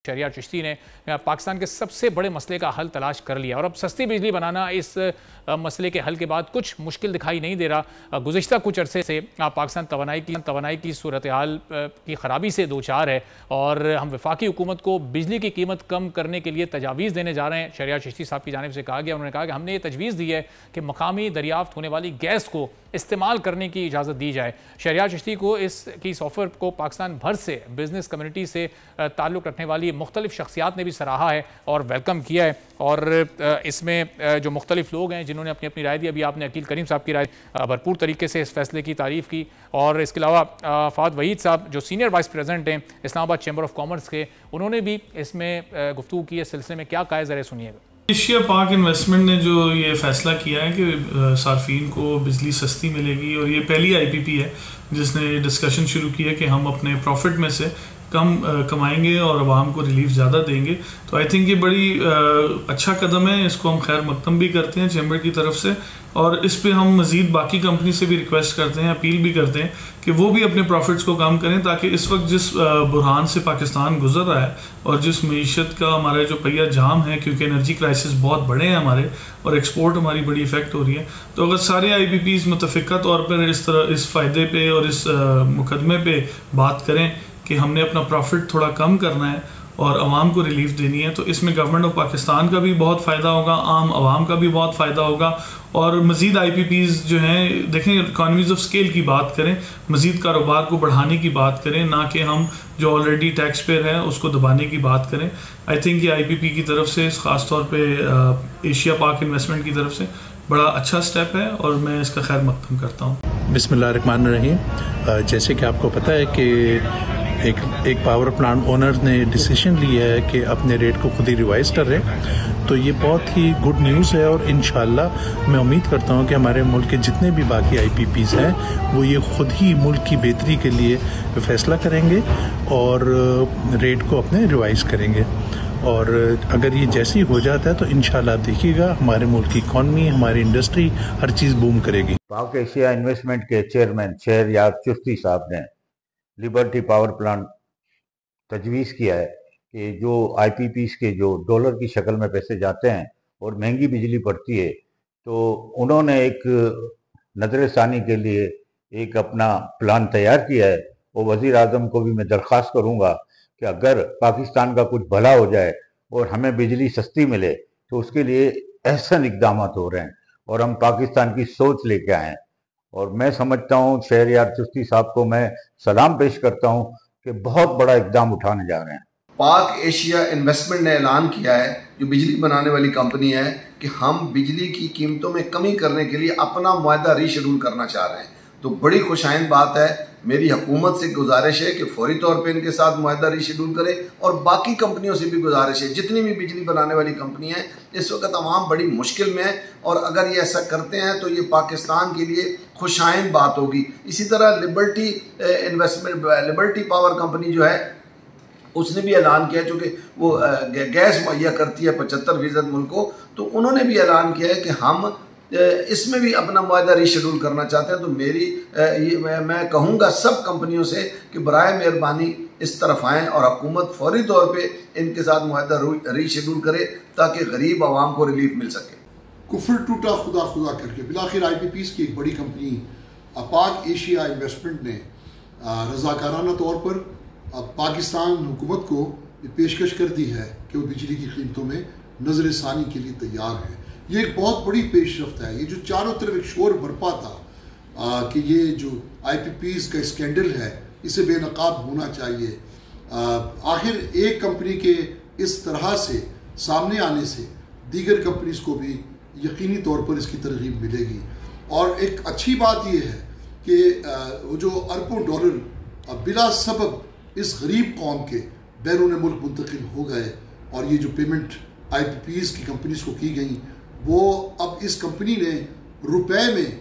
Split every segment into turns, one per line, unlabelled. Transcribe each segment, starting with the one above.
शहरियार चिश्ती ने पाकिस्तान के सबसे बड़े मसले का हल तलाश कर लिया और अब सस्ती बिजली बनाना इस मसले के हल के बाद कुछ मुश्किल दिखाई नहीं दे रहा। गुज़िश्ता कुछ अरसे से पाकिस्तान तवानाई की सूरत हाल की ख़राबी से दो चार है और हम वफाकी हुकूमत को बिजली की कीमत कम करने के लिए तजावीज़ देने जा रहे हैं। शहरियार चिश्ती साहब की जानिब से कहा गया, उन्होंने कहा कि हमने ये तजवीज़ दी है कि मकामी दरियाफ्त होने वाली गैस को इस्तेमाल करने की इजाज़त दी जाए। शहरियार चिश्ती को इस ऑफ़र को पाकिस्तान भर से बिज़नेस कम्युनिटी से ताल्लुक़ रखने वाली मुख्तलिफ शख्सियात ने भी सराहा है और वेलकम किया है। और इसमें जो मुख्तलिफ लोग हैं जिन्होंने अपनी अपनी राय दी, अभी आपने अकील करीम साहब की राय भरपूर तरीके से इस फैसले की तारीफ़ की और इसके अलावा फ़ाद वहीद साहब जो सीनियर वाइस प्रेसिडेंट हैं इस्लामाबाद चैम्बर ऑफ कॉमर्स के, उन्होंने भी इसमें गुफ्तगू की। इस सिलसिले में क्या कहा है ज़रा सुनिएगा।
एशिया पाक इन्वेस्टमेंट ने जो ये फैसला किया है कि सार्फिन को बिजली सस्ती मिलेगी और ये पहली आईपीपी है जिसने डिस्कशन शुरू की है कि हम अपने प्रॉफिट में से कम कमाएंगे और आवाम को रिलीफ ज़्यादा देंगे। तो आई थिंक ये बड़ी अच्छा कदम है, इसको हम खैर मकदम भी करते हैं चैम्बर की तरफ से और इस पे हम मज़ीद बाकी कंपनी से भी रिक्वेस्ट करते हैं, अपील भी करते हैं कि वो भी अपने प्रॉफिट्स को कम करें ताकि इस वक्त जिस बुरहान से पाकिस्तान गुजर रहा है और जिस मीशत का हमारा जो पहिया जाम है, क्योंकि एनर्जी क्राइसिस बहुत बड़े हैं हमारे और एक्सपोर्ट हमारी बड़ी इफेक्ट हो रही है, तो अगर सारे IPPs मुतफ़िक़ा तौर पर इस तरह इस फ़ायदे पे और इस मुकदमे पे बात करें कि हमने अपना प्रॉफिट थोड़ा कम करना है और आवाम को रिलीफ देनी है, तो इसमें गवर्नमेंट ऑफ पाकिस्तान का भी बहुत फ़ायदा होगा, आम आवाम का भी बहुत फ़ायदा होगा और मज़ीद IPPs जो हैं, देखें इकॉनमीज़ ऑफ स्केल की बात करें, मज़ीद कारोबार को बढ़ाने की बात करें, ना कि हम जो ऑलरेडी टैक्स पेयर है उसको दबाने की बात करें। आई थिंक ये IPP की तरफ से ख़ास तौर पे एशिया पाक इन्वेस्टमेंट की तरफ से बड़ा अच्छा स्टेप है और मैं इसका खैर मकदम करता हूँ।
बिस्मिल्लाहिर्रहमानिर्रहीम। जैसे कि आपको पता है कि एक पावर प्लांट ओनर ने डिसीजन लिया है कि अपने रेट को खुद ही रिवाइज कर रहे हैं, तो ये बहुत ही गुड न्यूज़ है और इंशाल्लाह मैं उम्मीद करता हूँ कि हमारे मुल्क के जितने भी बाकी IPPs हैं वो ये खुद ही मुल्क की बेहतरी के लिए फैसला करेंगे और रेट को अपने रिवाइज करेंगे और अगर ये जैसे ही हो जाता है तो इंशाल्लाह देखिएगा हमारे मुल्क की इकॉनमी, हमारी इंडस्ट्री, हर चीज़ बूम करेगी।
पाक एशिया इन्वेस्टमेंट के चेयरमैन शहरियार चिश्ती साहब ने लिबर्टी पावर प्लांट तजवीज़ किया है कि जो IPPs के जो डॉलर की शक्ल में पैसे जाते हैं और महंगी बिजली पड़ती है, तो उन्होंने एक नजर सानी के लिए एक अपना प्लान तैयार किया है और वज़ीर आज़म को भी मैं दरख्वास्त करूँगा कि अगर पाकिस्तान का कुछ भला हो जाए और हमें बिजली सस्ती मिले तो उसके लिए अहसन इक़दाम हो रहे हैं और हम पाकिस्तान की सोच लेके आए हैं। और मैं समझता हूँ शहरियार चिश्ती साहब को मैं सलाम पेश करता हूँ कि बहुत बड़ा इक़दाम उठाने जा रहे हैं।
पाक एशिया इन्वेस्टमेंट ने ऐलान किया है, जो बिजली बनाने वाली कंपनी है, कि हम बिजली की कीमतों में कमी करने के लिए अपना मुआहदा रीशेड्यूल करना चाह रहे हैं। तो बड़ी खुशाइंद बात है। मेरी हुकूमत से गुजारिश है कि फौरी तौर पे इनके साथ मुआहदा रीशेड्यूल करें और बाकी कंपनियों से भी गुजारिश है, जितनी भी बिजली बनाने वाली कंपनी है इस वक्त आवाम बड़ी मुश्किल में है और अगर ये ऐसा करते हैं तो ये पाकिस्तान के लिए खुशाइंद बात होगी। इसी तरह लिबर्टी पावर कंपनी जो है उसने भी ऐलान किया, चूँकि वो गैस मुहैया करती है 75% मुल्क को, तो उन्होंने भी ऐलान किया है कि हम इसमें भी अपना मुआहदा रीशेड्यूल करना चाहते हैं। तो मैं कहूँगा सब कंपनियों से कि बराए मेहरबानी इस तरफ आएँ और हुकूमत फौरी तौर पे इनके साथ मुआहदा रीशेड्यूल करे ताकि गरीब आवाम को रिलीफ मिल सके।
कुफर टूटा खुदा खुदा करके बिलाखिर IPPs की एक बड़ी कंपनी पाक एशिया इन्वेस्टमेंट ने रज़ाकाराना तौर पर पाकिस्तान हुकूमत को पेशकश कर दी है कि वो बिजली की कीमतों में नजर सानी के लिए तैयार है। ये एक बहुत बड़ी पेशरफ्त है। ये जो चारों तरफ एक शोर बरपा था कि ये जो IPPs का स्कैंडल है इसे बेनकाब होना चाहिए, आखिर एक कंपनी के इस तरह से सामने आने से दीगर कंपनीज को भी यकीनी तौर पर इसकी तरगीब मिलेगी। और एक अच्छी बात यह है कि वो जो अरबों डॉलर बिला सबब इस गरीब कौम के बैरून मुल्क मुंतकिल हो गए और ये जो पेमेंट IPPs की कंपनीज को की गई वो अब इस कंपनी ने रुपए में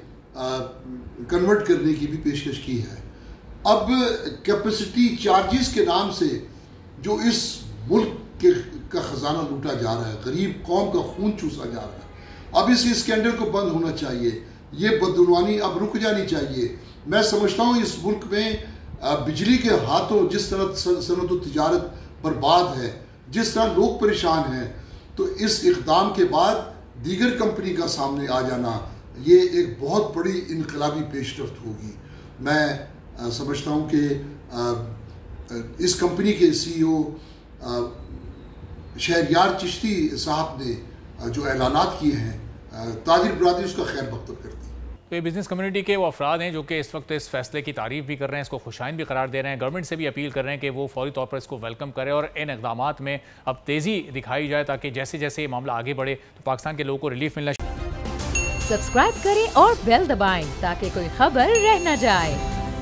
कन्वर्ट करने की भी पेशकश की है। अब कैपेसिटी चार्जेस के नाम से जो इस मुल्क का खजाना लूटा जा रहा है, गरीब कौम का खून चूसा जा रहा है, अब इस स्कैंडल को बंद होना चाहिए। ये बददुनवानी अब रुक जानी चाहिए। मैं समझता हूँ इस मुल्क में बिजली के हाथों जिस तरह सनत तिजारत बर्बाद है, जिस तरह लोग परेशान हैं, तो इस इक़दाम के बाद दीगर कंपनी का सामने आ जाना ये एक बहुत बड़ी इनकलाबी पेशरफ्त होगी। मैं समझता हूँ कि इस कंपनी के CEO शहरयार चिश्ती साहब ने जो ऐलानात किए हैं, ताजिर बरादरी उसका खैर मकदम करती है।
तो ये बिजनेस कम्युनिटी के वो अफराद हैं जो कि इस वक्त इस फैसले की तारीफ भी कर रहे हैं, इसको खुशाइन भी करार दे रहे हैं, गवर्नमेंट से भी अपील कर रहे हैं कि वो फौरी तौर पर इसको वेलकम करे और इन इक़दामात में अब तेज़ी दिखाई जाए ताकि जैसे जैसे ये मामला आगे बढ़े तो पाकिस्तान के लोगों को रिलीफ मिलना।
सब्सक्राइब करें और बेल दबाएं ताकि कोई खबर रह न जाए।